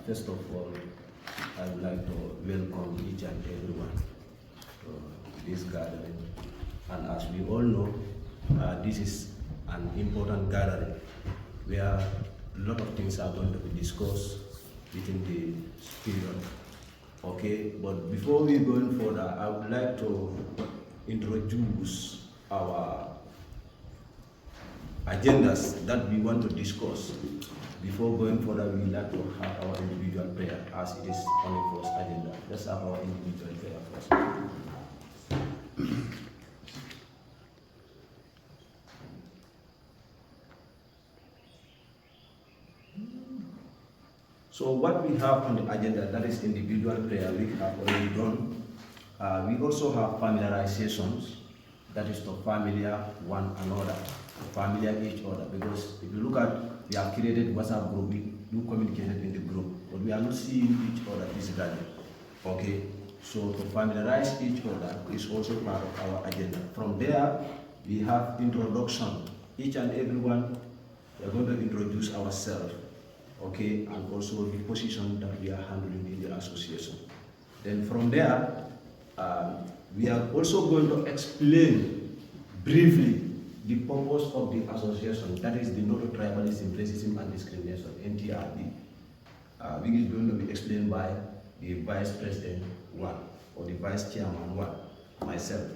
First of all, I would like to welcome each and everyone to this gathering. And as we all know, this is an important gathering where a lot of things are going to be discussed within the period. Okay, but before we go further, I would like to introduce our agendas that we want to discuss. Before going further, we would like to have our individual prayer as it is on the first agenda. Let's have our individual prayer first. So what we have on the agenda, that is individual prayer, we have already done. We also have familiarizations, that is to familiar one another, to familiar each other. Because if you look at, we have created WhatsApp group, we do communicate in the group, but we are not seeing each other physically. Okay, so to familiarize each other is also part of our agenda. From there, we have introduction. Each and everyone, we are going to introduce ourselves. Okay, and also the position that we are handling in the association. Then from there, we are also going to explain briefly the purpose of the association, that is the Ntrd Tribalism, Racism and Discrimination, Ntrd, which is going to be explained by the Vice President one, or the Vice Chairman one, myself.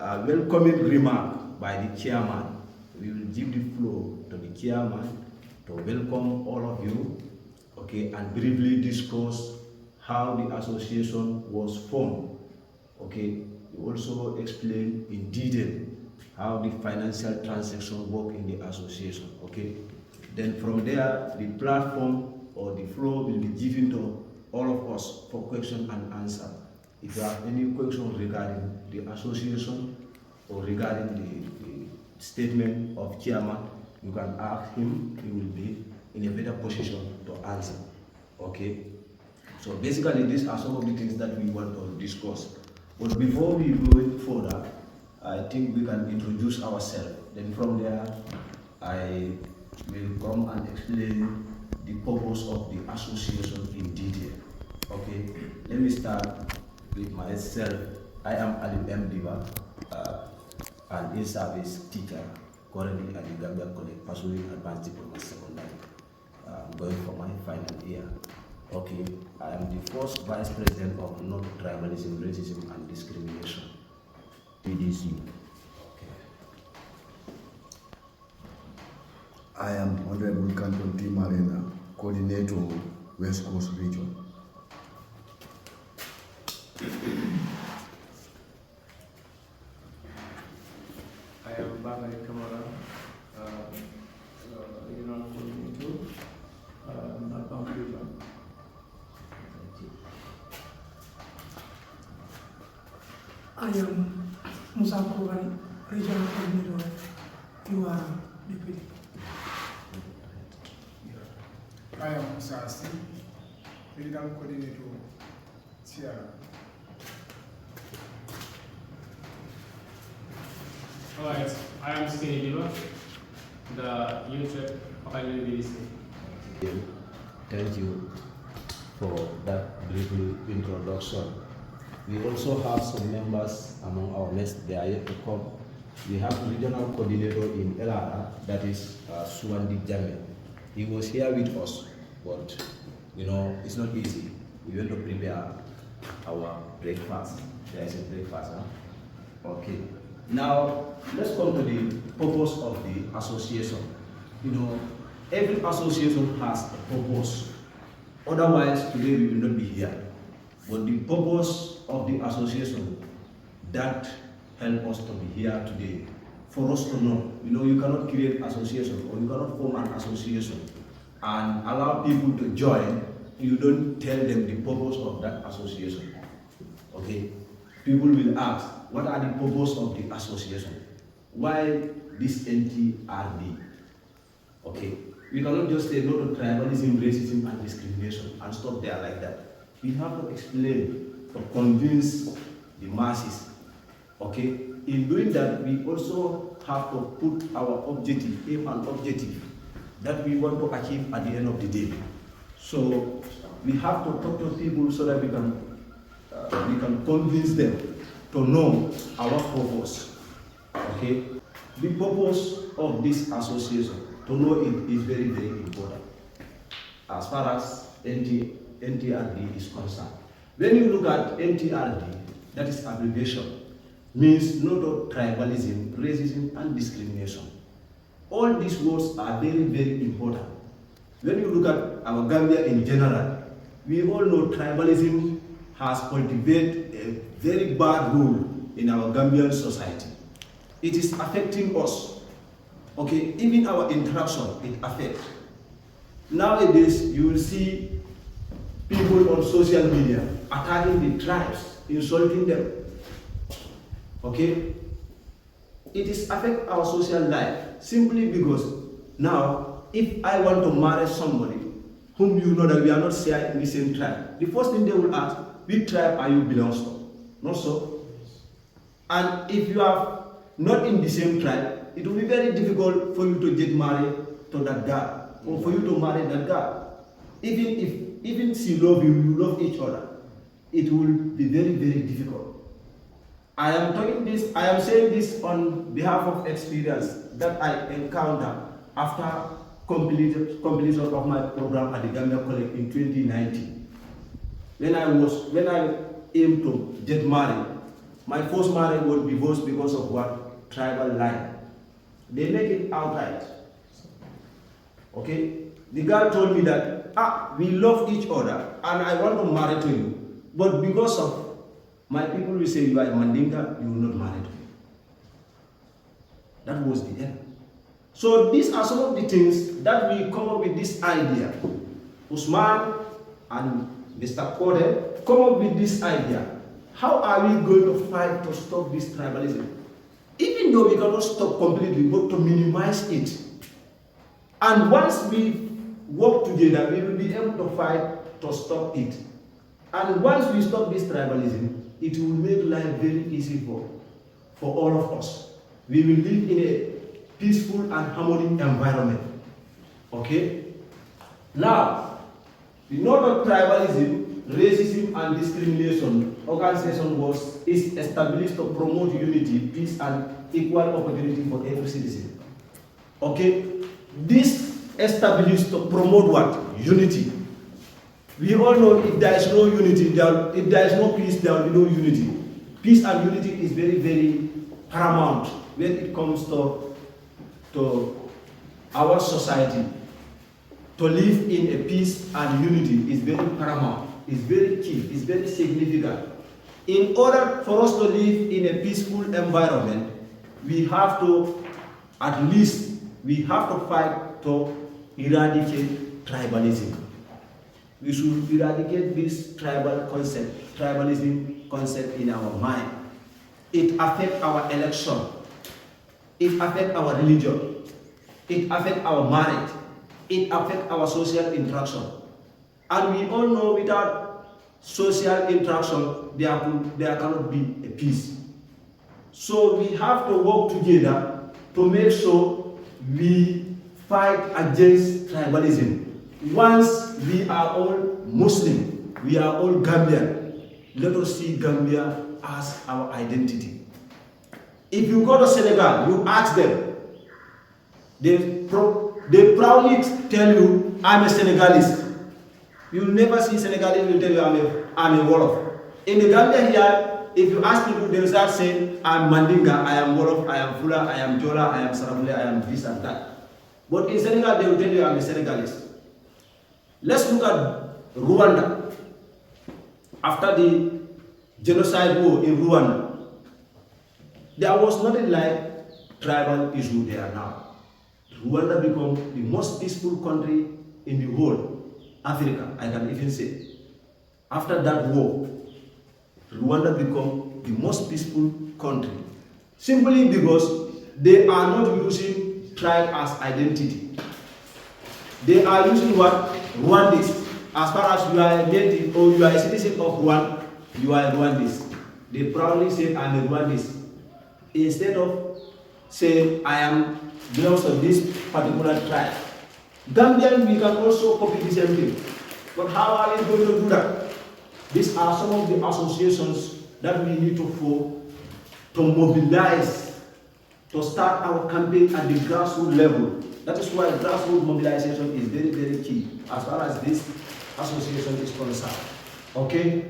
Welcoming remark by the Chairman. We will give the floor to the Chairman to welcome all of you, okay, and briefly discuss how the association was formed, okay. We also explain in detail how the financial transaction work in the association, okay. Then from there, the platform or the floor will be given to all of us for question and answer. If you have any questions regarding the association or regarding the statement of chairman, you can ask him. He will be in a better position to answer. Okay. So basically, these are some of the things that we want to discuss. But before we go further, I think we can introduce ourselves. Then from there, I will come and explain the purpose of the association in detail. Okay. Let me start with myself. I am Ali M. Diva, an in-service teacher, currently at the Gambia College, pursuing advanced diploma secondary, going for my final year. Okay, I am the first Vice President of Ntrd Tribalism, Racism and Discrimination, PDC. Okay. I am Honorable Canton T. Marina, Coordinator, West Coast Region. I am Babari Kamara, Regional Coordinator, Northbound Region. I am Musa Kouvari, Regional Coordinator, UR Deputy. I am Musa Asi, Regional Coordinator, Sierra. Alright, I am Skinny Diva, the Ntrd BDC. Thank you for that brief introduction. We also have some members among our list. They are yet to come. We have regional coordinator in LRA, that is Suwandi Jame. He was here with us, but you know, it's not easy. We went to prepare our breakfast. There is a breakfast, huh? Okay. Now, let's come to the purpose of the association. You know, every association has a purpose. Otherwise, today we will not be here. But the purpose of the association that help us to be here today, for us to know, you know, you cannot create association or you cannot form an association and allow people to join. You don't tell them the purpose of that association. Okay? People will ask, what are the purpose of the association? Why this Ntrd? Okay? We cannot just say no to tribalism, racism, and discrimination and stop there like that. We have to explain to convince the masses. Okay? In doing that, we also have to put our objective, aim and objective that we want to achieve at the end of the day. So we have to talk to people so that we can convince them to know our purpose. Okay? The purpose of this association, to know it is very, very important as far as Ntrd is concerned. When you look at Ntrd, that is abbreviation, means not of tribalism, racism, and discrimination. All these words are very, very important. When you look at our Gambia in general, we all know tribalism has cultivated a very bad role in our Gambian society. It is affecting us. Okay, even our interaction, it affects. Nowadays, you will see people on social media attacking the tribes, insulting them. Okay? It is affect our social life simply because now, if I want to marry somebody whom you know that we are not sharing in the same tribe, the first thing they will ask, which tribe are you belongs to? Not so? And if you are not in the same tribe, it will be very difficult for you to get married to that guy, or for you to marry that guy. Even she love you, you love each other, it will be very, very difficult. I am saying this on behalf of experience that I encountered after completion of my program at the Gambia College in 2019. When I aimed to get married, my first marriage was divorced because of what? Tribal line. They make it outright. Okay? The girl told me that, we love each other and I want to marry to you, but because of my people will say you are a Mandinka, you will not marry to me. That was the end. So these are some of the things that we come up with this idea. Usman and Mr. Kode come up with this idea. How are we going to fight to stop this tribalism? Even though we cannot stop completely, but to minimize it. And once we work together, we will be able to fight to stop it. And once we stop this tribalism, it will make life very easy for all of us. We will live in a peaceful and harmonious environment. Okay? Now, the note of tribalism, racism, and discrimination organization is established to promote unity, peace, and equal opportunity for every citizen. Okay? This established to promote what? Unity. We all know if there is no unity, if there is no peace, there will be no unity. Peace and unity is very, very paramount when it comes to our society. To live in a peace and unity is very paramount, is very key, is very significant. In order for us to live in a peaceful environment, we have to, at least, we have to fight to eradicate tribalism. We should eradicate this tribalism concept in our mind. It affects our election. It affects our religion. It affects our marriage. It affects our social interaction. And we all know without social interaction, there cannot be a peace. So we have to work together to make sure we fight against tribalism. Once we are all Muslim, we are all Gambian, let us see Gambia as our identity. If you go to Senegal, you ask them, they proudly tell you, I'm a Senegalese. You'll never see Senegalese will tell you, I'm a Wolof. In the Gambia here, if you ask people, they'll start saying, I'm Mandinga, I am Wolof, I am Fula, I am Jola, I am Sarabule, I am this and that. But in Senegal, they will tell you, I'm a Senegalese. Let's look at Rwanda. After the genocide war in Rwanda, there was nothing like tribal issue there now. Rwanda became the most peaceful country in the whole Africa, I can even say. After that war, Rwanda became the most peaceful country. Simply because they are not using tribe as identity. They are using what? Rwandese. As far as you are a native or you are a citizen of Rwanda, you are a Rwandese. They proudly say, I'm a Rwandese. Instead of saying, I am belongs to this particular tribe. Gambian, we can also copy the same thing. But how are we going to do that? These are some of the associations that we need to form to mobilize, to start our campaign at the grassroots level. That is why grassroots mobilization is very, very key as far as this association is concerned. Okay?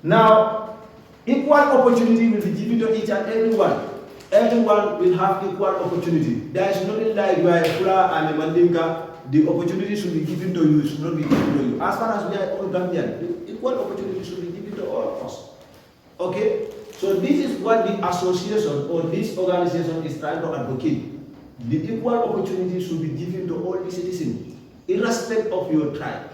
Now, equal opportunity will be given to each and everyone. Everyone will have equal opportunity. There is nothing like you are a Fula and a Mandinka. The opportunity should be given to you, should not be given to you. As far as we are all Gambian, the equal opportunity should be given to all of us. Okay? So this is what the association or this organization is trying to advocate. The equal opportunity should be given to all the citizens, irrespective of your tribe.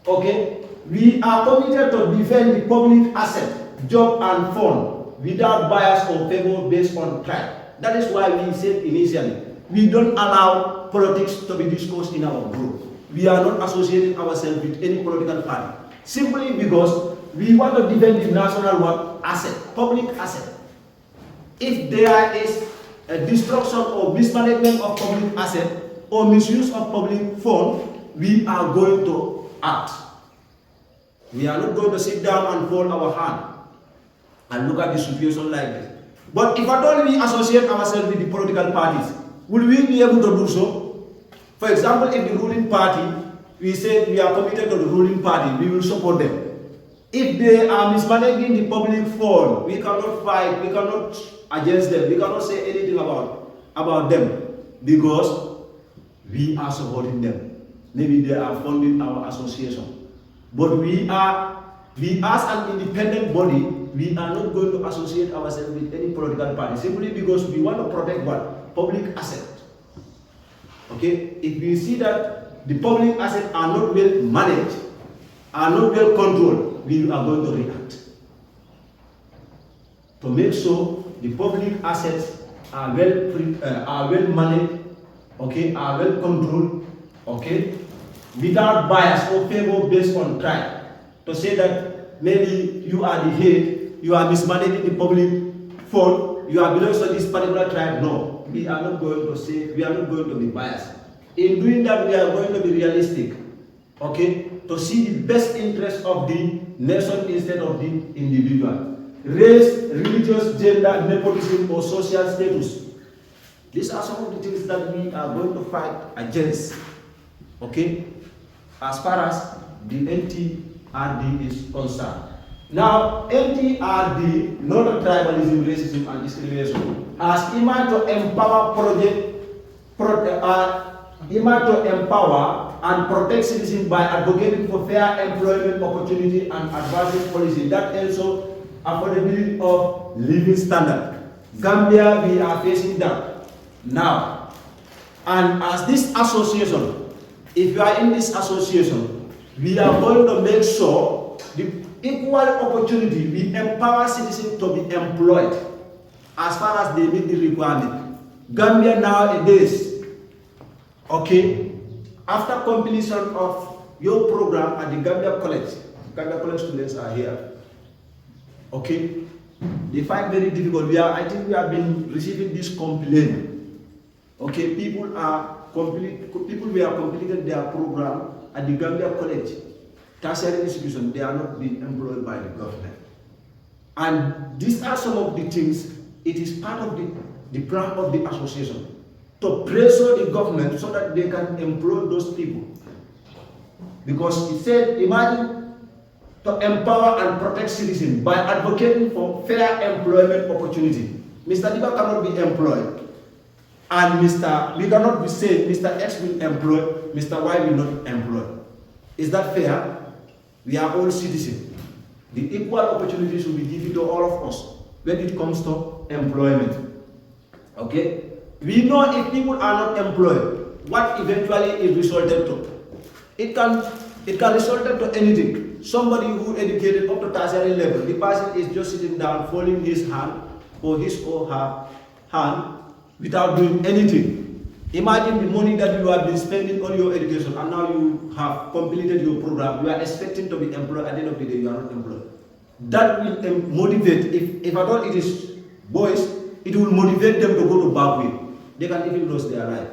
Okay? We are committed to defend the public asset, job and fund without bias or favor based on tribe. That is why we said initially, we don't allow politics to be discussed in our group. We are not associating ourselves with any political party. Simply because we want to defend the national asset, public asset. If there is a destruction or mismanagement of public asset or misuse of public fund, we are going to act. We are not going to sit down and fold our hand and look at the situation like this. But if at all we associate ourselves with the political parties, will we be able to do so? For example, if the ruling party, we say we are committed to the ruling party, we will support them. If they are mismanaging the public fund, we cannot fight, we cannot against them, we cannot say anything about them because we are supporting them. Maybe they are funding our association. But we as an independent body, we are not going to associate ourselves with any political party simply because we want to protect what? Public asset. Okay? If we see that the public assets are not well managed, are not well controlled, we are going to react. To make sure the public assets are well managed, okay, are well controlled, okay, without bias or favor based on tribe. To say that maybe you are the head, you are mismanaging the public fund, you are belongs to this particular tribe. No, we are not going to say, we are not going to be biased. In doing that, we are going to be realistic, okay, to see the best interest of the nation instead of the individual. Race, religious, gender, nepotism, or social status. These are some of the things that we are going to fight against, okay, as far as the Ntrd is concerned. Now, Ntrd, non-tribalism, racism, and discrimination, has aim to empower and protect citizens by advocating for fair employment opportunity and advancing policy that also affordability of living standard. Gambia, we are facing that now. And as this association, if you are in this association, we are going to make sure the equal opportunity, we empower citizens to be employed as far as they meet the requirement. Gambia nowadays, okay, after completion of your program at the Gambia College students are here, okay, they find very difficult. I think we have been receiving this complaint. Okay, people who have completed their program at the Gambia College, tertiary institution, they are not being employed by the government. And these are some of the things, it is part of the plan of the association to pressure the government so that they can employ those people. Because it said, imagine to empower and protect citizens by advocating for fair employment opportunity. Mr. Diba cannot be employed, and we cannot be saying Mr. X will employ, Mr. Y will not employ. Is that fair? We are all citizens. The equal opportunity should be given to all of us when it comes to employment. Okay? We know if people are not employed, what eventually is resulted to. It can result to anything. Somebody who educated up to tertiary level, the person is just sitting down, folding his hand or his or her hand without doing anything. Imagine the money that you have been spending on your education and now you have completed your program, you are expecting to be employed, at the end of the day you are not employed. That will motivate, if at all it is boys, it will motivate them to go to back way. They can even lose their life.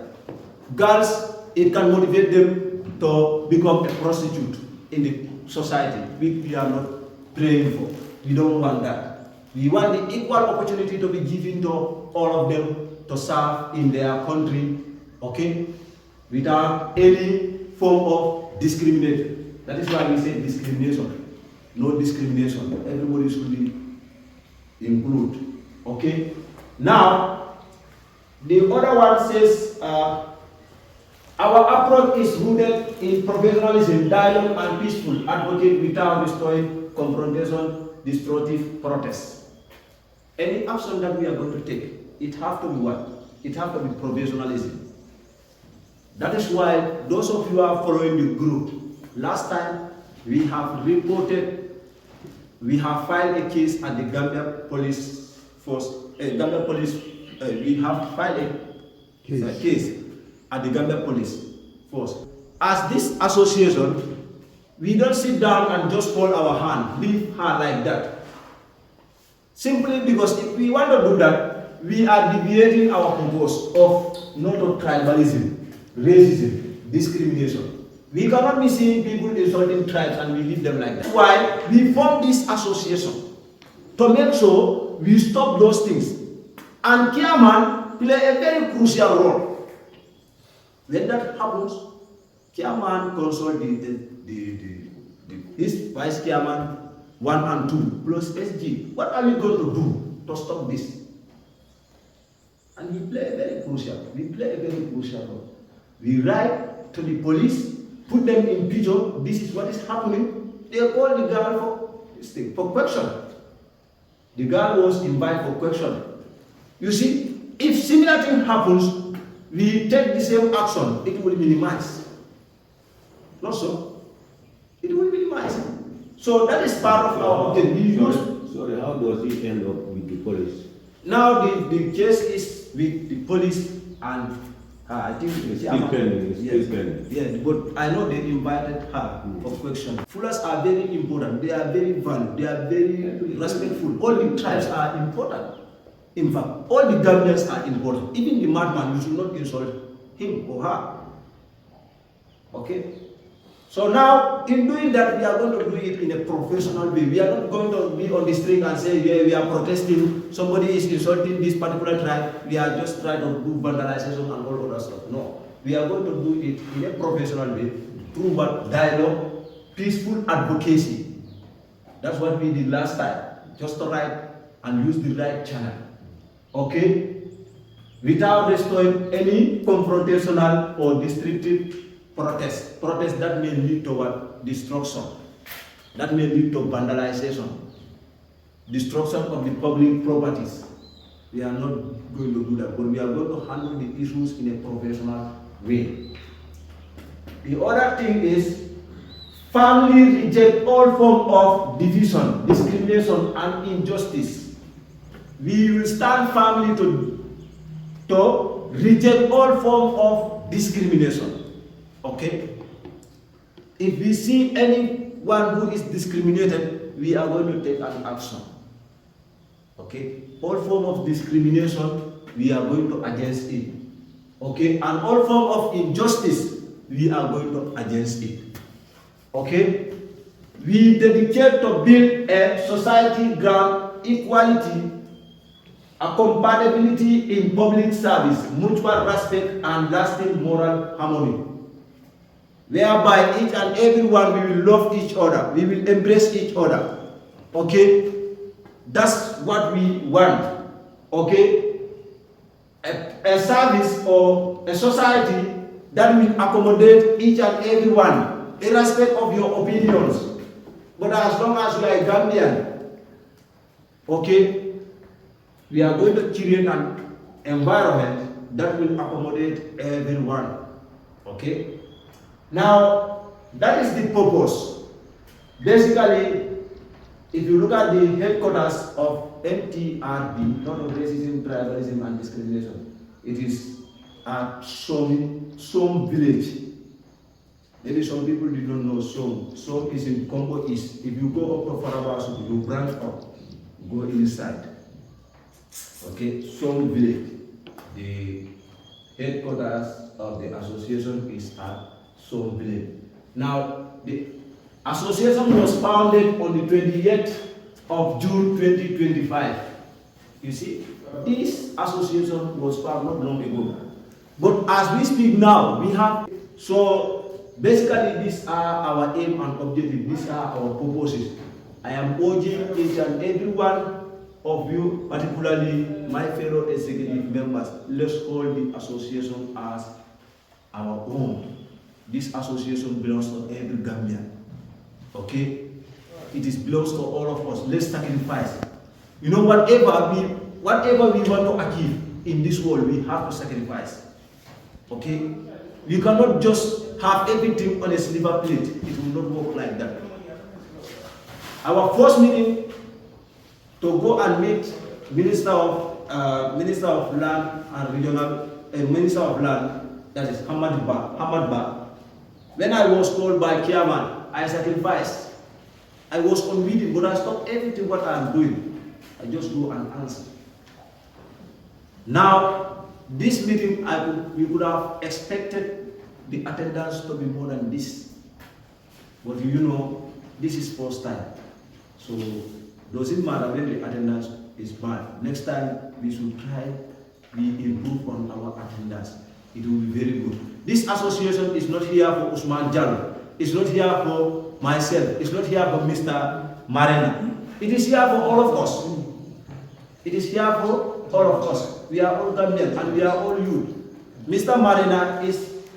Girls, it can motivate them to become a prostitute. in the society, we are not praying for. We don't want that. We want the equal opportunity to be given to all of them to serve in their country, okay, without any form of discrimination. That is why we say discrimination. No discrimination. Everybody should be included, okay. Now, the other one says, our approach is rooted in professionalism, dialogue, and peaceful advocate without destroying confrontation, destructive protest. Any action that we are going to take, it has to be what? It has to be professionalism. That is why those of you who are following the group, last time we have reported, we have filed a case at the Gambia Police Force, we have filed a case at the Gambia Police Force. As this association, we don't sit down and just hold our hand, leave her like that. Simply because if we want to do that, we are deviating our purpose of not of tribalism, racism, discrimination. We cannot be seeing people insulting tribes and we leave them like that. That's why we formed this association to make sure we stop those things. And chairman play a very crucial role. When that happens, chairman consult his vice chairman 1 and 2 plus SG. What are we going to do to stop this? And we play a very crucial role. We write to the police, put them in picture, this is what is happening. They call the girl for this thing, for question. The girl was invited for question. You see, if similar thing happens, we take the same action, it will minimize. Not so? It will minimize. So that is part of our objective. Sorry, how does it end up with the police? Now the case is with the police and I think it's still pending. Yes, but I know they invited her for question. Fullers are very important. They are very valued. They are very respectful. All the tribes are important. In fact, all the Gambians are important. Even the madman, you should not insult him or her. Okay? So now, in doing that, we are going to do it in a professional way. We are not going to be on the street and say, yeah, we are protesting, somebody is insulting this particular tribe, we are just trying to do vandalization and all other stuff. No. We are going to do it in a professional way, through what? Dialogue, peaceful advocacy. That's what we did last time. Just to write and use the right channel. Okay? Without destroying any confrontational or destructive protest that may lead to what? Destruction. That may lead to vandalization. Destruction of the public properties. We are not going to do that, but we are going to handle the issues in a professional way. The other thing is, family reject all form of division, discrimination, and injustice. We will stand firmly to reject all form of discrimination. Okay? If we see anyone who is discriminated, we are going to take an action. Okay? All form of discrimination, we are going to against it. Okay? And all form of injustice, we are going to against it. Okay? We dedicate to build a society ground equality, a compatibility in public service, mutual respect, and lasting moral harmony. Whereby each and everyone we will love each other, we will embrace each other. Okay? That's what we want. Okay? A service or a society that will accommodate each and everyone, irrespective of your opinions. But as long as you are a Gambian, okay, we are going to create an environment that will accommodate everyone. Okay? Now, that is the purpose. Basically, if you look at the headquarters of Ntrd, not of racism, tribalism, and discrimination, it is at Som village. Maybe some people did not know Som. Som is in Congo East. If you go up to Farabasu, you branch up, go inside. Okay, Som village. The headquarters of the association is at Som village. Now, Association was founded on the 28th of June 2025. You see, this association was founded not long ago. But as we speak now, we have, so basically these are our aim and objective, these are our purposes. I am urging each and every one of you, particularly my fellow executive members, let's hold the association as our own. This association belongs to every Gambian. Okay? It belongs to all of us. Let's sacrifice. You know, whatever we want to achieve in this world, we have to sacrifice. Okay? You cannot just have everything on a silver plate. It will not work like that. Our first meeting to go and meet Minister of Land and Regional Minister of Land, that is Hamad Ba. When I was called by Chairman, I sacrificed. I was on meeting, but I stopped everything what I am doing. I just go and answer. Now, this meeting, we could have expected the attendance to be more than this. But you know, this is first time. So, doesn't matter when the attendance is bad. Next time, we should try to improve on our attendance. It will be very good. This association is not here for Usman Jallo. It's not here for myself. It's not here for Mr. Marina. It is here for all of us. It is here for all of us. We are all Gambians and we are all youth. Mr. Marina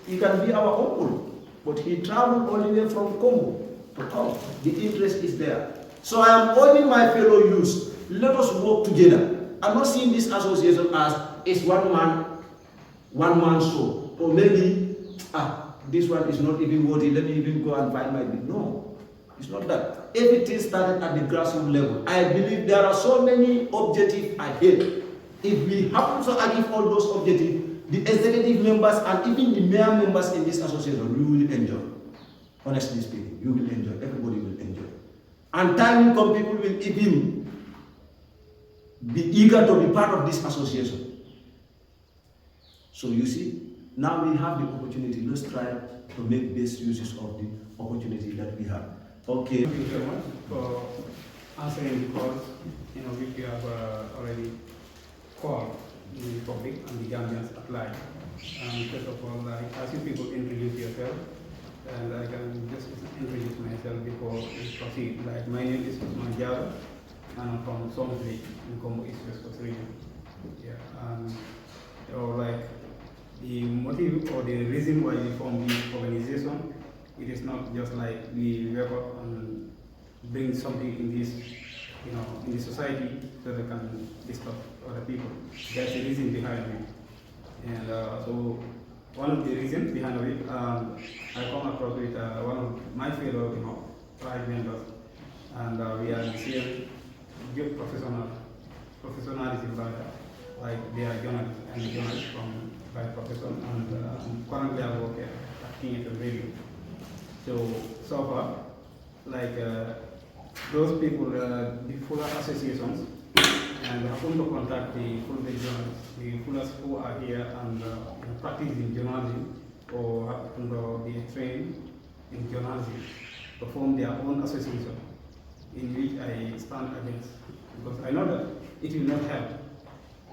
he can be our uncle, but he traveled all the way from Congo to come. The interest is there. So I am urging my fellow youths, let us work together. I'm not seeing this association as it's one man show. Or maybe, this one is not even worthy, let me even go and find my bid. No, it's not that. Everything started at the grassroots level. I believe there are so many objectives ahead. If we happen to achieve all those objectives, the executive members and even the mayor members in this association, we will enjoy. Honestly speaking, you will enjoy. Everybody will enjoy. And time will come, people will even be eager to be part of this association. So you see, now we have the opportunity. Let's try to make best uses of the opportunity that we have. Okay. Thank you very much for answering the calls, which you have already called the public and the Gambians applied. First of all, as you people introduce yourself, and I can just introduce myself before we proceed. My name is Usman Jallo, and I'm from Somsley in Congo East West Coast region. The motive or the reason why we formed the organization, it is not just we wake up and bring something in this, in the society so they can disturb other people. There's a reason behind it. And so one of the reasons behind it, I come across with one of my fellow, tribe members, and we are the same good professionalism, but they are journalists and journalists by profession, and currently I work at Ntrd Radio. So far, those people, the fuller associations, and happen to contact the full journalists, the fullers who are here and practice in journalism or happen to be trained in journalism to form their own association, in which I stand against, because I know that it will not help,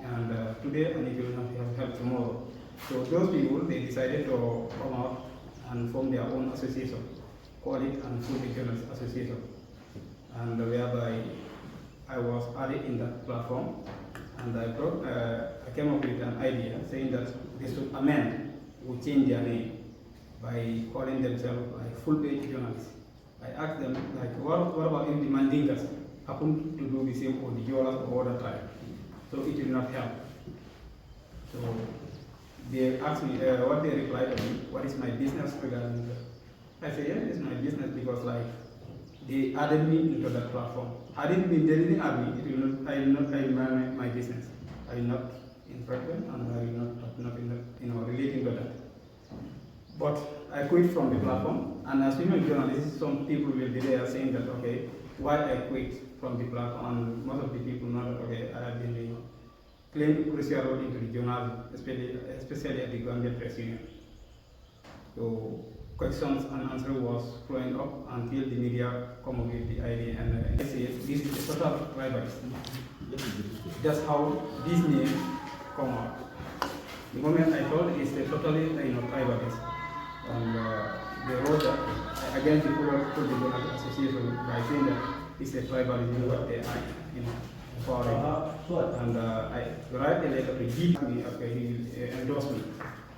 and today and it will not help tomorrow. So those people, they decided to come out and form their own association, call it and Full Journalists Association, and whereby I was added in that platform, and I came up with an idea saying that they should amend or change their name by calling themselves full-page journalists. I asked them, what about if the Mandingas happen to do the same, or the Yolas or other tribe? So it will not help. So they asked me, what they replied to me, what is my business regarding that? I said, yeah, it's my business because they added me into that platform. Had it been, they didn't add me, I will not manage my business. I will not infract them, and I will not relating to that. But I quit from the platform, and as female journalists, some people will be there saying that, okay, why I quit from the platform, and most of the people know that, okay, I have been playing a crucial role into the journalism, especially at the Gambia Press Union. So questions and answers was flowing up until the media come up with the idea and this is a total tribalism. That's how this name come out. The moment I told it's a totally tribalist. And they wrote that against the Political Association by saying that it's a tribalism what they are empowering. And I write a letter to give me after he endorsed me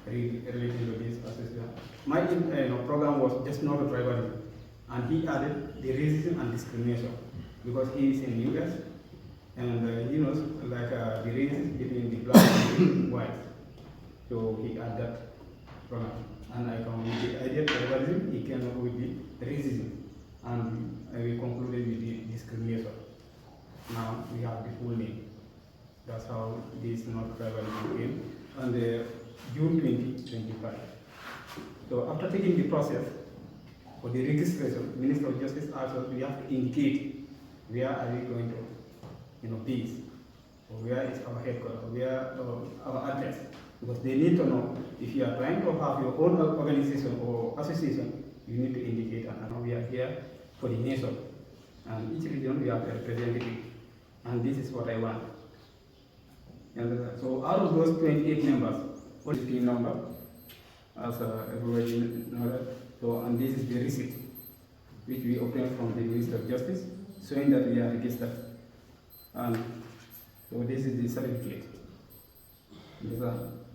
related to this association. My program was just not a tribalism, and he added the racism and discrimination because he is in the US and he knows like the racism between the black and the white. So he added that program, and I come with the idea of tribalism. He came up with the racism, and we concluded with the discrimination. Now we have the full name. That's how this not tribalism came on the June 2025. So after taking the process for the registration, Minister of Justice asked us we have to indicate where are we going to, base, or where is our headquarters, where our address, because they need to know if you are trying to have your own organization or association, you need to indicate, and we are here for the nation, and each region we have a representative, and this is what I want. And so out of those 28 members, what is the number? As everybody knows that. So, and this is the receipt which we obtained from the Minister of Justice, showing that we are registered. And so this is the certificate.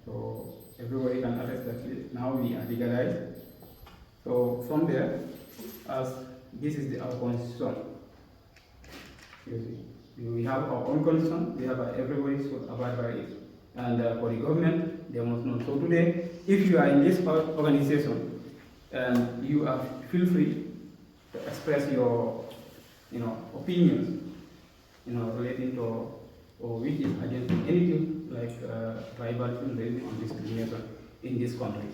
So everybody can attest that now we are legalized. So from there, as this is our constitution. We have our own constitution, we have everybody should abide by it. And for the government, they must know. So today, if you are in this organization, and you are feel free to express your opinions relating to or which is against anything like tribalism, racism, and discrimination in this country.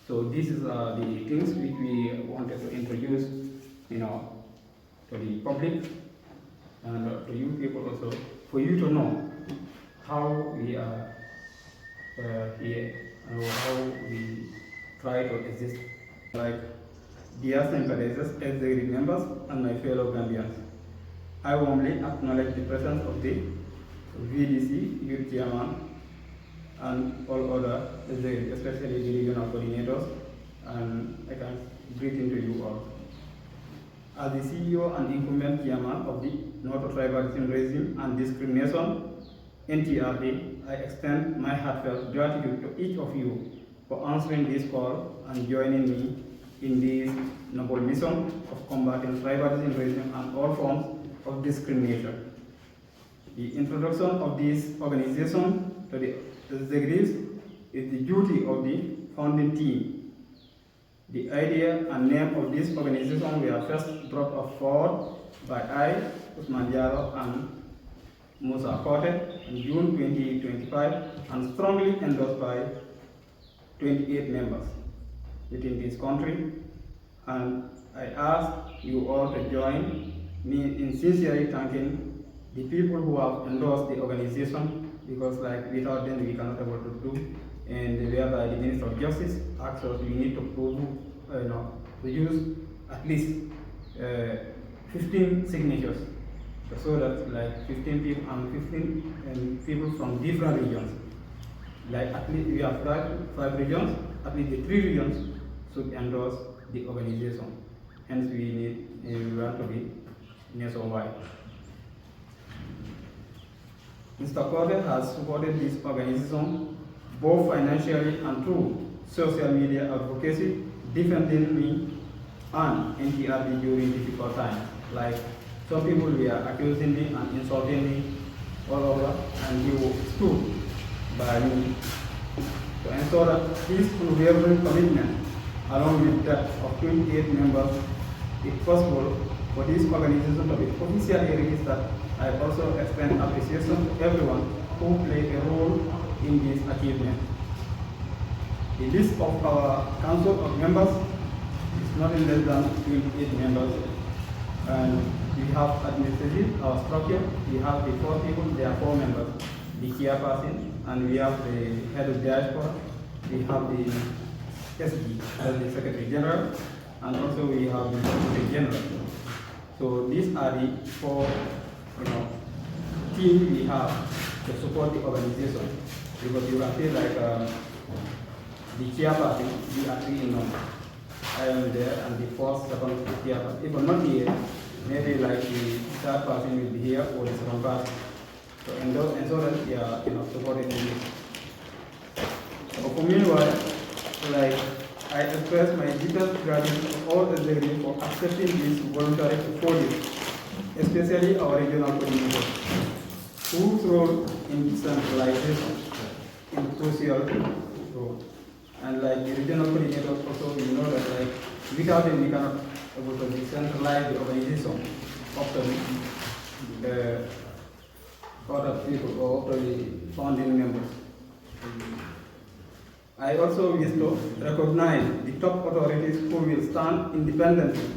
So these are the things which we wanted to introduce to the public and to you people also, for you to know how we are here and how we try to exist. Like dear sympathizers, executive members, and my fellow Gambians, I warmly acknowledge the presence of the VDC, Youth Chairman, and all other executives, especially the regional coordinators, and I can greet into you all. As the CEO and incumbent chairman of the North Tribalism, Racism and Discrimination, Ntrd, I extend my heartfelt gratitude to each of you for answering this call and joining me in this noble mission of combating tribalism, racism, and all forms of discrimination. The introduction of this organization to the executives is the duty of the founding team. The idea and name of this organization were first brought forward by I, Usman Diallo, and Musa Kote in June 2025, and strongly endorsed by 28 members within this country. And I ask you all to join me in sincerely thanking the people who have endorsed the organization, because without them we cannot able to do. And whereby the Minister of Justice asks us we need to produce at least 15 signatures, so that 15 people and 15 people from different regions. At least we have five regions, at least the 3 regions should endorse the organization. Hence we want to be nationwide. Mr. Kote has supported this organization both financially and through social media advocacy, defending me and Ntrd during difficult times. Like some people were accusing me and insulting me all over, and he stood by me to ensure that this unwavering commitment, along with that of 28 members, if possible, for this organization to be officially registered. I also extend appreciation to everyone who played a role in this achievement. The list of our council of members is nothing less than 28 members, and we have administrative, our structure, we have the 4 people, there are 4 members, the chairperson, and we have the head of diaspora, we have the SG, that's the Secretary General, and also we have the Secretary General. So these are the four, teams we have to support the organization. Because you can see like the chairperson, we are three in number. I am there, and the first, second chairperson. If I'm not here, maybe like the third person will be here or the second person. So and so that we are supporting this. So for me, like I express my deepest gratitude to all the executives for accepting this voluntary portfolio, especially our regional coordinators, whose role in decentralization, in social role. And like the regional coordinators also, we know that like without them we cannot able to decentralize the organization of the other people or of the founding members. I also wish to recognize the top authorities who will stand independently,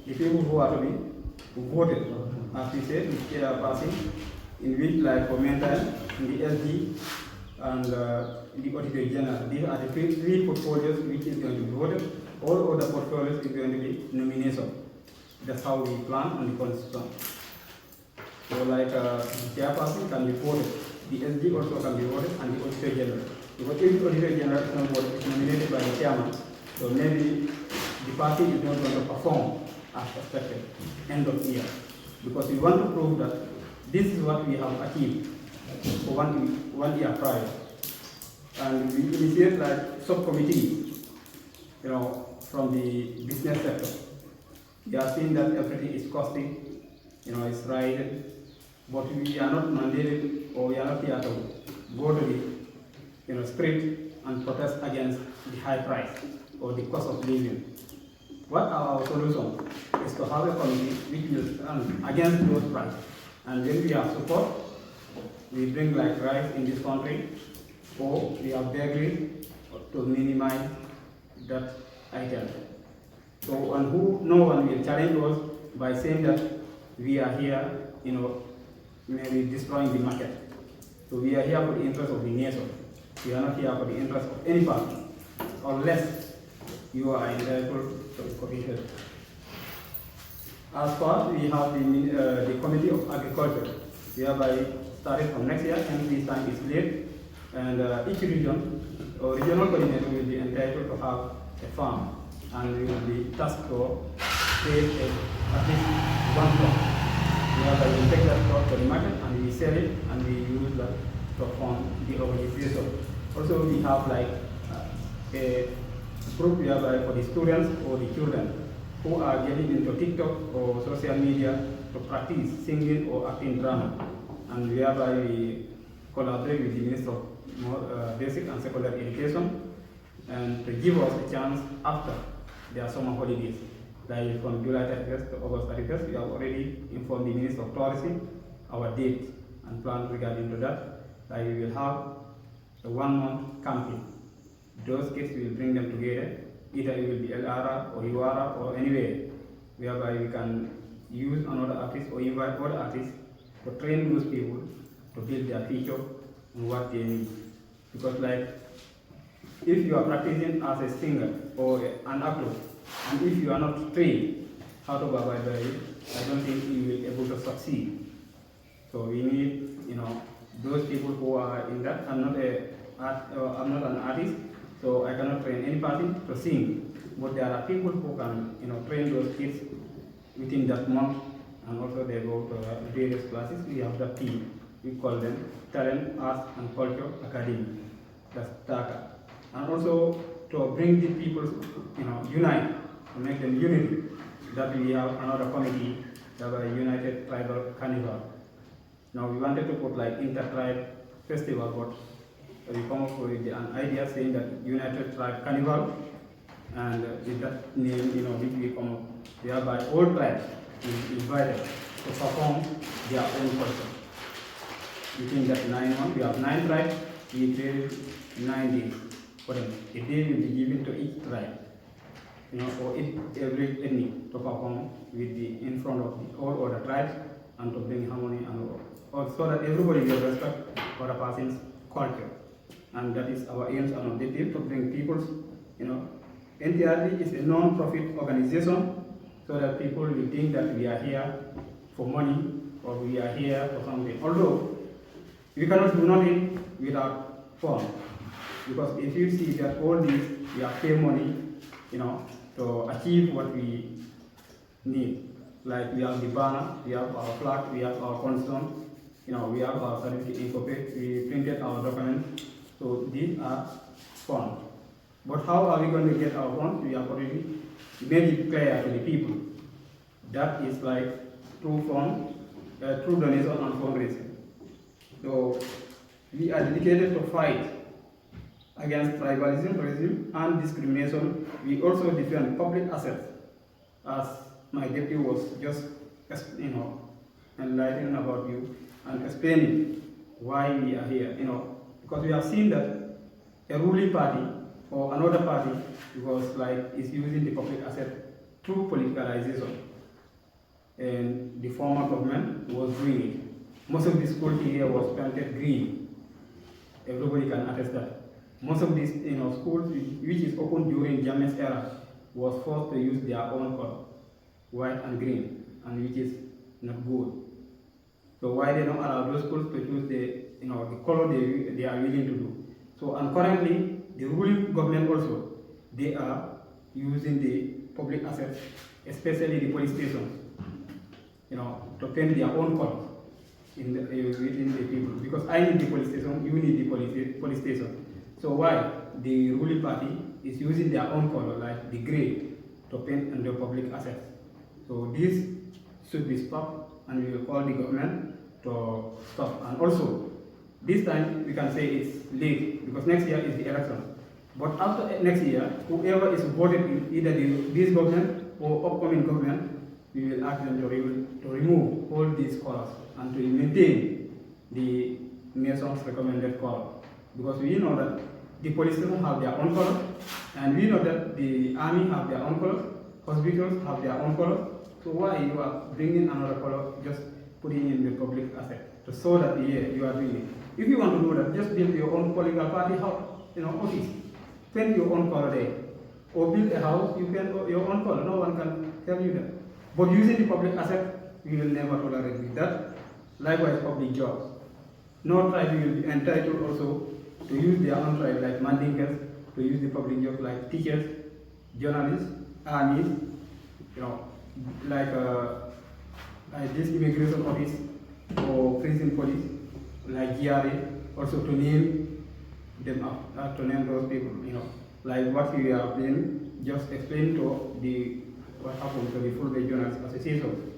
the people who are to be voted, as we said, with chairperson, in which like for mental, in the SG, and the Auditor General. These are the three portfolios which is going to be voted. All other portfolios is going to be nomination. That's how we plan on the constitution. So like the chairperson can be voted, the SG also can be voted, and the Auditor General. Because if the Auditor General is not voted, it's nominated by the chairman, so maybe the party is not going to perform as expected end of year. Because we want to prove that this is what we have achieved for one year prior. And we initiate like subcommittees, from the business sector. We are seeing that everything is costing, it's rising, but we are not mandated or we are not here to go to the street and protest against the high price or the cost of living. What are our solutions? Is to have a committee which will stand against those prices. And when we have support, we bring like rice in this country, or we have bakery to minimize that item. So, and no one will challenge us by saying that we are here, maybe destroying the market. So we are here for the interest of the nation. We are not here for the interest of any party, unless you are entitled to the commission. As far we have the Committee of Agriculture, whereby starting from next year, and this time is late, and each region or regional coordinator will be entitled to have a farm, and we will be tasked to save at least one crop. Whereby we take that crop to the market and we sell it, and we use that to fund the organization. Also, we have like a group whereby for the students or the children who are getting into TikTok or social media to practice singing or acting drama, and whereby we collaborate with the Minister of Basic and Secondary Education and to give us a chance after their summer holidays. Like from July 31st to August 31st, we have already informed the Minister of Tourism our date and plan regarding to that. Like we will have a 1 month campaign. Those kids will bring them together. Either it will be LRA or URA or anywhere, whereby we can use another artist or invite other artists to train those people to build their future and what they need. Because like, if you are practicing as a singer or an actor, and if you are not trained how to go by it, I don't think you will be able to succeed. So we need, those people who are in that. I'm not an artist, so I cannot train anybody to sing. But there are people who can, train those kids within that month, and also they go to various classes. We have that team. We call them Talent, Arts and Culture Academy. That's TACA. And also to bring the people, unite, to make them unity. That we have another committee, the United Tribal Carnival. Now we wanted to put like Ntrd festival, but we come up with an idea saying that United Tribe Carnival, and with that name, which we come up, whereby all tribes is invited to perform their own culture. Within that 9 months, we have 9 tribes. We created 9 days for them. A day will be given to each tribe, or every ethnic to perform in front of all other tribes and to bring harmony and so that everybody will respect other person's culture. And that is our aims and objective, to bring peoples, Ntrd is a non-profit organization, so that people will think that we are here for money or we are here for something. Although we cannot do nothing without fund, because if you see that all this, we have pay money, to achieve what we need. Like we have the banner, we have our flag, we have our constitution, we have our certificate incorporated, we printed our documents. So these are funds. But how are we going to get our funds? We have already made it clear to the people. That is like through fund, through donation and fundraising. So we are dedicated to fight against tribalism, racism, and discrimination. We also defend public assets, as my deputy was just, enlightening about you and explaining why we are here. Because we have seen that a ruling party or another party, because is using the public asset through politicalization, and the former government was doing it. Most of the school here was painted green. Everybody can attest that. Most of these schools which is opened during Jammeh's era was forced to use their own color, white and green, and which is not good. So why they don't allow those schools to choose the color they are willing to do. So and currently the ruling government also, they are using the public assets, especially the police stations, to paint their own colors within the people. Because I need the police station, you need the police station. So why the ruling party is using their own color, like the gray, to paint on the public assets. So this should be stopped, and we will call the government to stop. And also, this time we can say it's late because next year is the election. But after next year, whoever is voted in either this government or upcoming government, we will ask them to remove all these colors and to maintain the nation's recommended color. Because we know that the police stations have their own color, and we know that the army have their own color, hospitals have their own color. So why you are bringing another color, just putting in the public asset to show that you are doing it. If you want to do that, just build your own political party office, paint your own color there, or build a house, you paint your own color. No one can tell you that. But using the public asset, we will never tolerate with that. Likewise, public jobs. No tribe will be entitled also to use their own tribe, like Mandinkas, to use the public jobs like teachers, journalists, armies, like this immigration office or prison police, like GRA, also to name them up, to name those people, like what we are doing, just explain to what happened to the Full-Page Journalists Association.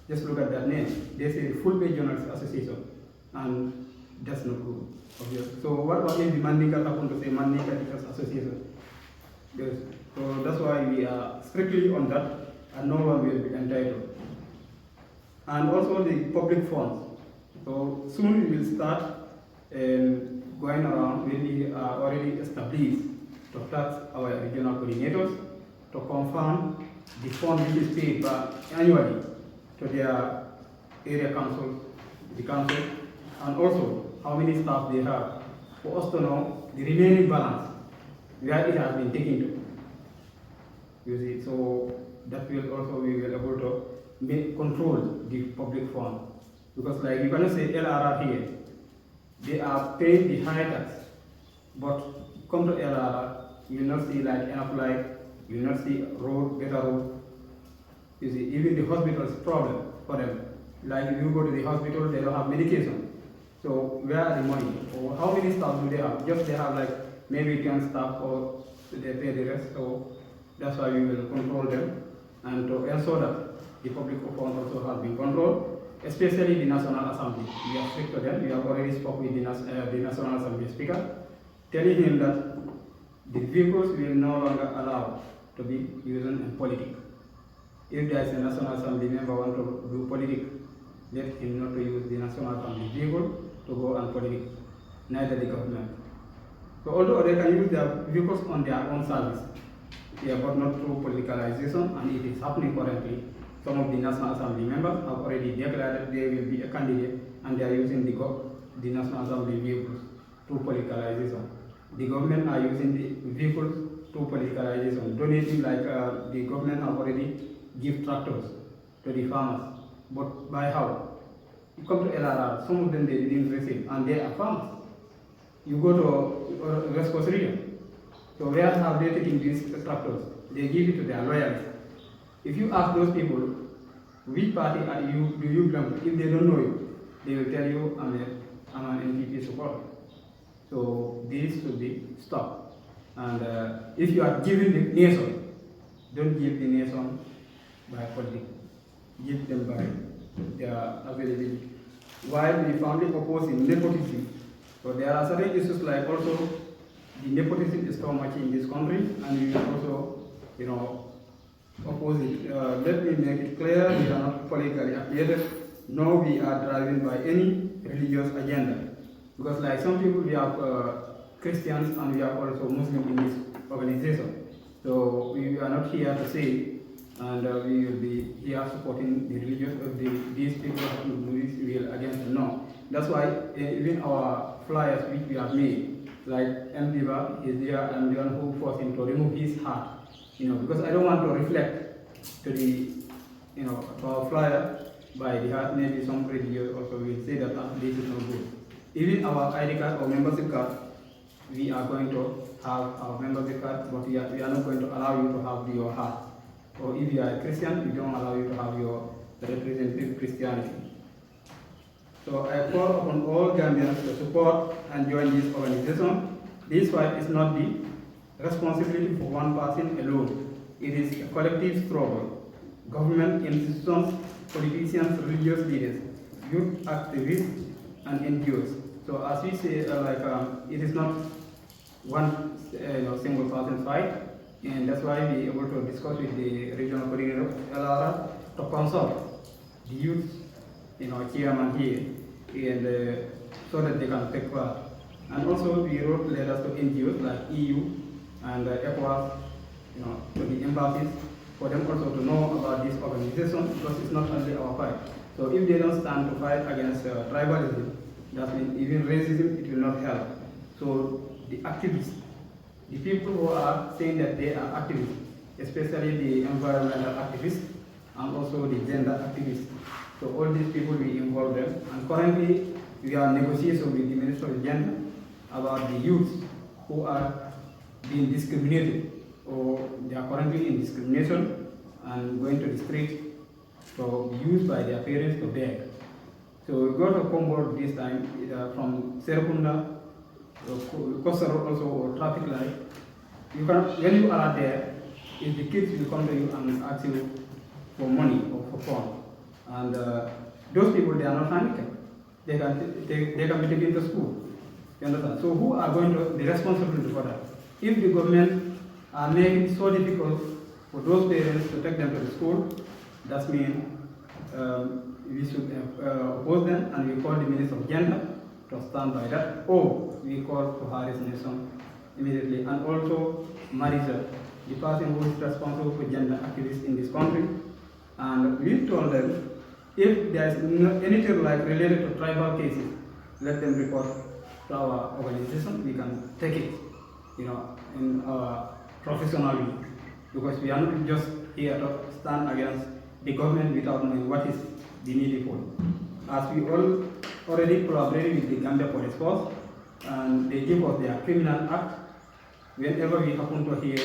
Just look at that name. They say Full-Page Journalists Association, and that's not good. Obviously. So what if the Mandinka happened to say Mandinka Teachers Association? Yes. So that's why we are strictly on that, and no one will be entitled. And also the public funds. So soon we will start going around when we are already established to tax our regional coordinators to confirm the fund which is paid annually to their area council, the council, and also how many staff they have, for us to know the remaining balance, where it has been taken to. You see, so that will also we will able to control the public fund. Because like you cannot say LRR here, they are paying the high tax, but come to LRR, you will not see like enough light, you will not see road, better road. You see, even the hospital's problem for them. Like if you go to the hospital, they don't have medication. So where are the money? Or how many staff do they have? Just they have like maybe 10 staff, or they pay the rest. So that's why we will control them, and to ensure that the public fund also has been controlled, especially the National Assembly. We have speak to them. We have already spoke with the National Assembly Speaker, telling him that the vehicles will no longer allow to be used in politics. If there is a National Assembly member want to do politics, let him not to use the National Assembly vehicle to go and politics, neither the government. So although they can use their vehicles on their own service, but not through politicalization, and it is happening currently. Some of the National Assembly members have already declared that they will be a candidate, and they are using the National Assembly vehicles through politicalization. The government are using the vehicles to politicalization, donating like the government have already give tractors to the farmers, but by how? You come to LRR, some of them they didn't receive, and they are farmers. You go to West Coast region, so where have they taken these tractors? They give it to their loyalists. If you ask those people, which party do you belong to? If they don't know you, they will tell you, I'm an NPP supporter. So this should be stopped. And if you are giving the nation, don't give the nation by politics. Give them by their availability. While we found it opposing nepotism, so there are certain issues like also the nepotism is so much in this country, and we also, oppose it. Let me make it clear, we are not politically affiliated, nor we are driven by any religious agenda. Because like some people, we have Christians and we have also Muslims in this organization. So we are not here to say, and we will be here supporting the religion of these people who is real against them. No. That's why even our flyers which we have made, like Mdiba is there, and the one who forced him to remove his hat. Because I don't want to reflect to the, to our flyer by the heart. Maybe some religious also will say that this is not good. Even our ID card or membership card, we are going to have our membership card, but we are not going to allow you to have your heart. Or if you are a Christian, we don't allow you to have your representative Christianity. So I call upon all Gambians to support and join this organization. This fight is not the responsibility for one person alone. It is a collective struggle. Government, institutions, politicians, religious leaders, youth activists, and NGOs. So as we say, it is not one single person fight, and that's why we are able to discuss with the regional coordinator of LRR to consult the youth, chairman here, and so that they can take part. And also we wrote letters to NGOs like EU and ECOWAS, to the embassies, for them also to know about this organization, because it's not only our fight. So if they don't stand to fight against tribalism, that means even racism, it will not help. So the activists, the people who are saying that they are activists, especially the environmental activists and also the gender activists. So all these people, we involve them. And currently, we are negotiating with the Minister of Gender about the youth who are being discriminated, or they are currently in discrimination and going to the street to be used by their parents to beg. So we got a combo this time from Serapunda, Kosaro also, or traffic light. When you are there, if the kids will come to you and ask you for money or for fun, and those people, they are not handicapped. They can be taken to school. You understand? So who are going to be responsible for that? If the government are making it so difficult for those parents to take them to the school, that means we should oppose them, and we call the Minister of Gender to stand by that, or we call for her resignation immediately. And also Marisa, the person who is responsible for gender activists in this country, and we told them, if there is anything like related to tribal cases, let them report to our organization. We can take it, in professionally, because we are not just here to stand against the government without knowing what is the needful. As we all already collaborated with the Gambia Police Force, and they give us their criminal act. Whenever we happen to hear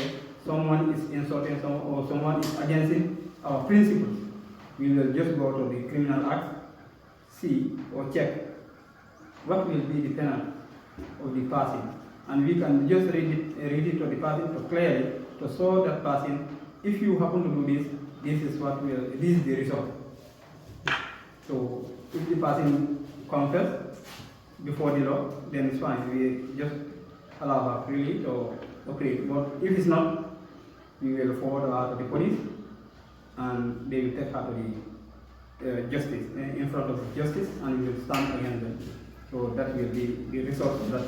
someone is insulting someone or someone is against our principles, we will just go to the criminal act, see or check what will be the penalty of the person, and we can just read it to the person to clearly to show that person, if you happen to do this, this is the result. So if the person confess before the law, then it's fine. We just allow her freely to operate. But if it's not, we will forward her to the police, and they will take her to the justice, in front of the justice, and we will stand against them. So that will be the result of that.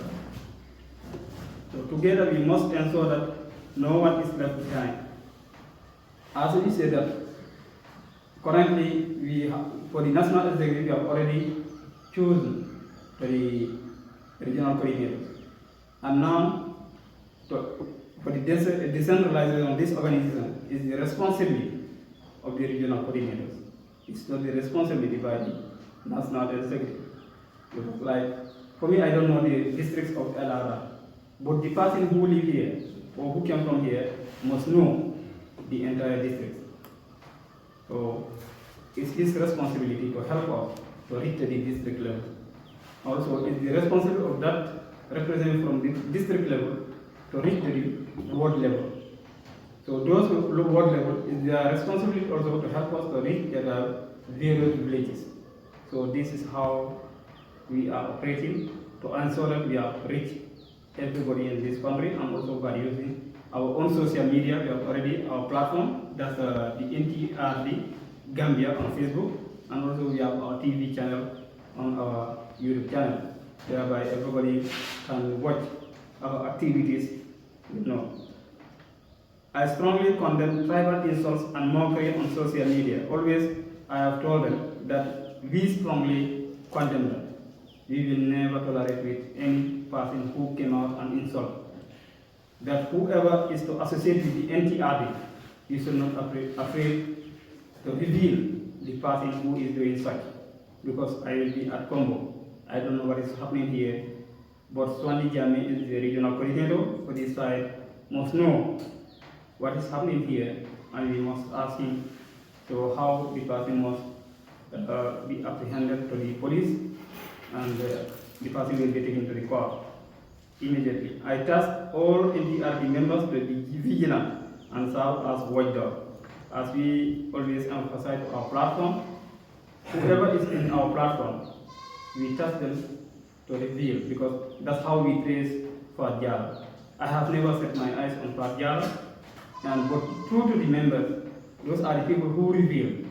So together we must ensure that no one is left behind. As we said that currently for the national executive, we have already chosen the regional coordinators. And now for the decentralization of this organization is the responsibility of the regional coordinators. It's not the responsibility by the national executive. Because like, for me, I don't know the districts of LRR, but the person who live here or who came from here must know the entire district. So it's his responsibility to help us to reach to the district level. Also, it's the responsibility of that representative from the district level to reach to the ward level. So those who ward level is their responsibility also to help us to reach the various villages. So this is how we are operating to ensure that we have reached everybody in this country, and also by using our own social media. We have already our platform, that's the Ntrd Gambia on Facebook, and also we have our TV channel on our YouTube channel, whereby everybody can watch our activities. I strongly condemn tribal insults and mockery on social media. Always I have told them that we strongly condemn them. We will never tolerate with any person who came out and insult. That whoever is to associate with the Ntrd, you should not afraid to reveal the person who is doing such. Because I will be at Congo. I don't know what is happening here, but Swandi Jami is the regional coordinator for this side, must know what is happening here, and we must ask him so how the person must be apprehended to the police, and the person will be taken to the court immediately. I task all Ntrd members to be vigilant and serve as watchdog. As we always emphasize our platform, whoever is in our platform, we task them to reveal, because that's how we trace Fadjala. I have never set my eyes on Fadjala, and but true to the members, those are the people who reveal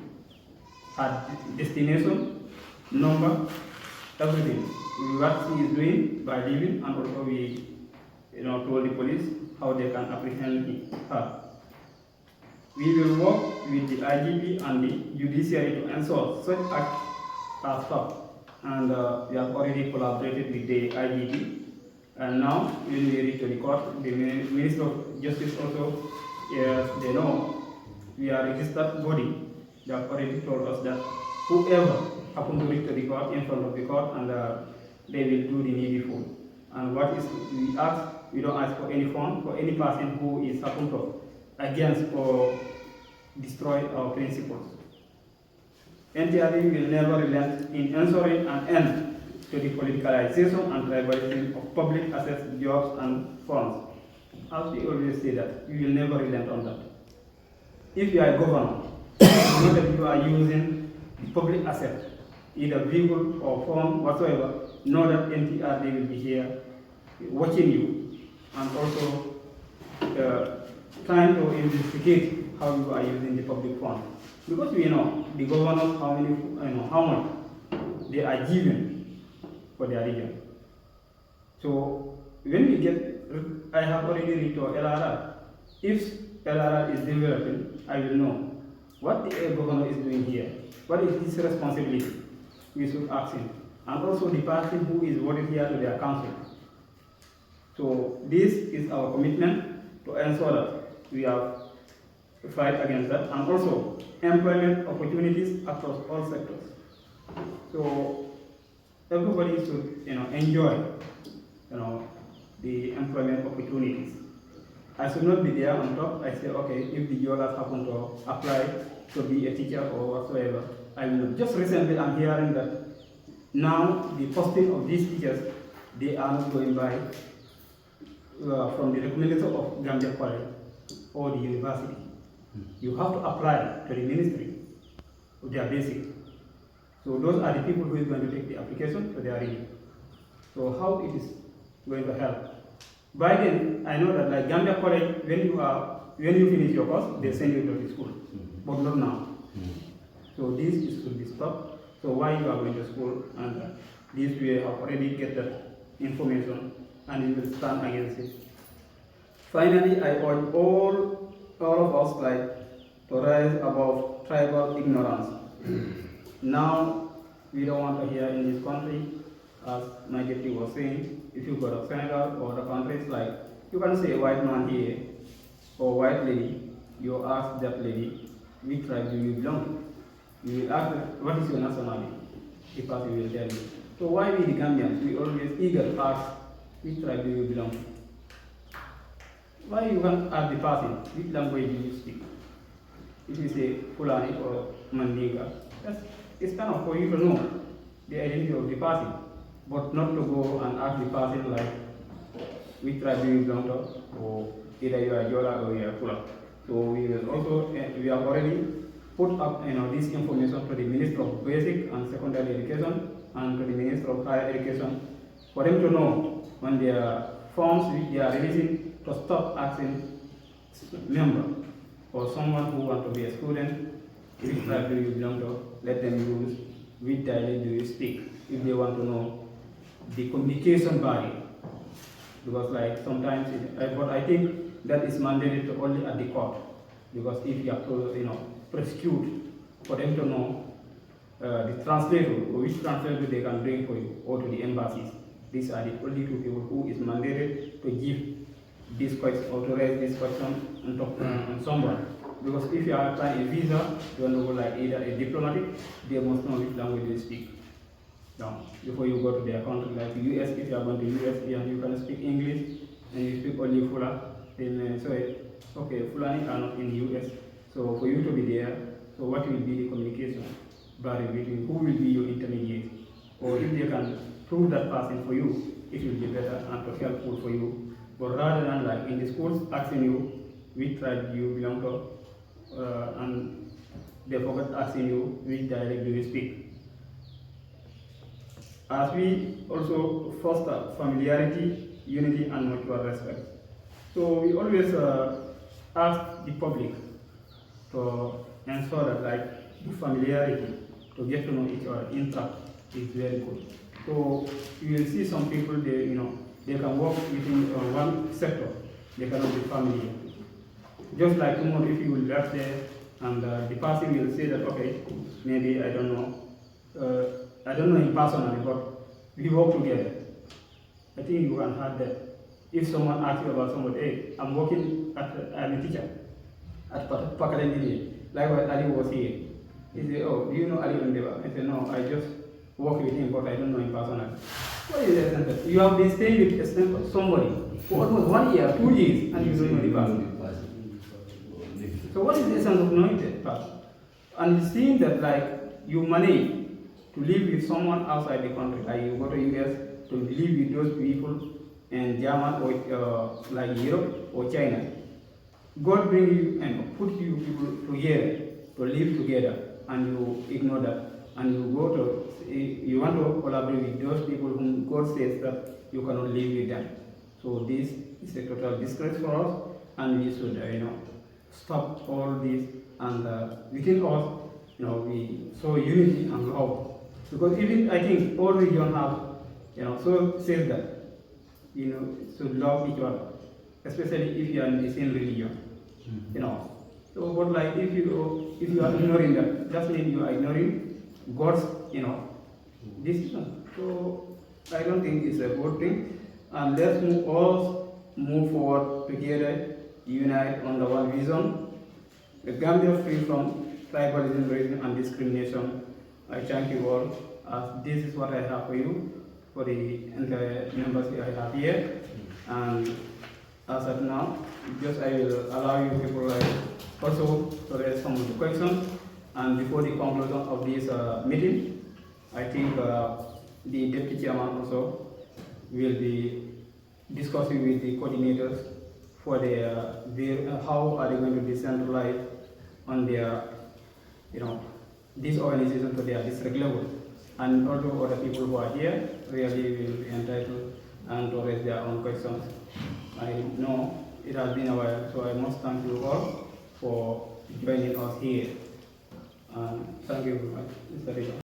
her destination, number, everything. What she is doing by living, and also we told the police how they can apprehend her. We will work with the IGP and the judiciary to ensure such acts are stopped. And we have already collaborated with the IGP. And now, when we reach to the court, the Minister of Justice also, they know we are a registered body. They have already told us that whoever happens to reach to the court, in front of the court, and they will do the needful. And what is we ask, we don't ask for any fund for any person who is happen to against or destroy our principles. Ntrd will never relent in ensuring an end to the politicalization and tribalism of public assets, jobs, and funds. As we always say that, we will never relent on that. If you are a governor, you know that you are using the public asset, either vehicle or fund, whatsoever, know that Ntrd will be here watching you, and also trying to investigate how you are using the public fund. Because we know the governors how much they are given for their region. So when we get, I have already read to LRR. If LRR is developing, I will know what the governor is doing here. What is his responsibility? We should ask him. And also the person who is voted here to their council. So this is our commitment to ensure that we have to fight against that, and also employment opportunities across all sectors. So everybody should enjoy the employment opportunities. I should not be there on top. I say, okay, if the journalists happen to apply to be a teacher or whatsoever, I will not. Just recently I'm hearing that now the posting of these teachers, they are not going by from the recommendation of Gambia College or the university. You have to apply to the ministry of their basic. So those are the people who is going to take the application to their region. So how it is going to help? By then, I know that like Gambia College, when you finish your course, they send you to the school, but not now. So this should be stopped. So why you are going to school, and this we have already get that information, and we will stand against it. Finally, I urge all of us to rise above tribal ignorance. Now, we don't want to hear in this country, as my deputy was saying, if you go to Senegal or the countries like You can say white man here or white lady. You ask that lady, which tribe do you belong to? You will ask her, what is your nationality? The person will tell you. So why we the Gambians, we always eager to ask, which tribe do you belong to? Why you can't ask the person, which language do you speak? If you say Fulani or Mandinka, it's kind of for you to know the identity of the person, but not to go and ask the person like, which tribe do you belong to, or either you are Yola or you are Fula. So we will also, we have already put up this information to the Minister of Basic and Secondary Education and to the Minister of Higher Education for them to know when their forms which they are releasing to stop asking member or someone who want to be a student, which tribe do you belong to, let them use which dialect do you speak if they want to know the communication barrier. Because like sometimes, but I think that is mandated only at the court. Because if you have to, prosecute for them to know the translator or which translator they can bring for you or to the embassies. These are the only two people who is mandated to give this question or to raise this question and talk on someone. Because if you are applying a visa, you want to go like either a diplomatic, they must know which language they speak. Now, before you go to their country, like the US, if you are going to US and you can speak English and you speak only Fula, then okay, Fulani are not in the US. So for you to be there, so what will be the communication barrier between who will be your intermediate? Or if they can prove that person for you, it will be better and helpful for you. But rather than like in the schools asking you which tribe you belong to, and they forget asking you which dialect do you speak. As we also foster familiarity, unity, and mutual respect. So we always ask the public to ensure that like the familiarity, to get to know each other, interact is very good. So you will see some people they can work within one sector, they cannot be familiar. Just like tomorrow if you will left there and the person will say that okay, maybe I don't know him personally, but we work together. I think you can have that. If someone asks you about somebody, hey, I'm a teacher at Pakalendini, like what Ali was here. He said, oh, do you know Ali Ondeva? I said, no, I just work with him, but I don't know him personally. What is the essence? You have been staying with somebody for almost 1 year, 2 years, and you don't know the person. So what is the essence of knowing that person? And it seems that like you manage to live with someone outside the country, like you go to US to live with those people in German or like Europe or China. God bring you and put you people together to live together, and you ignore that, and you want to collaborate with those people whom God says that you cannot live with them. So this is a total disgrace for us, and we should stop all this, and within us, we show unity and love. Because even I think all religions have, so says that, should love each other, especially if you are in the same religion, So, but like if you are ignoring that means you are ignoring God's, decision. So I don't think it's a good thing. And let's all move forward together, unite under one vision. The Gambia free from tribalism, racism, and discrimination. I thank you all. This is what I have for you, for the entire members I have here. And as of now, I will allow you people also to raise some of the questions. And before the conclusion of this meeting, I think the deputy chairman also will be discussing with the coordinators for how are they going to decentralize on their, this organization to their district level. And also other people who are here really will be entitled and to raise their own questions. I know it has been a while, so I must thank you all for joining us here. Thank you very much, Mr. Rita.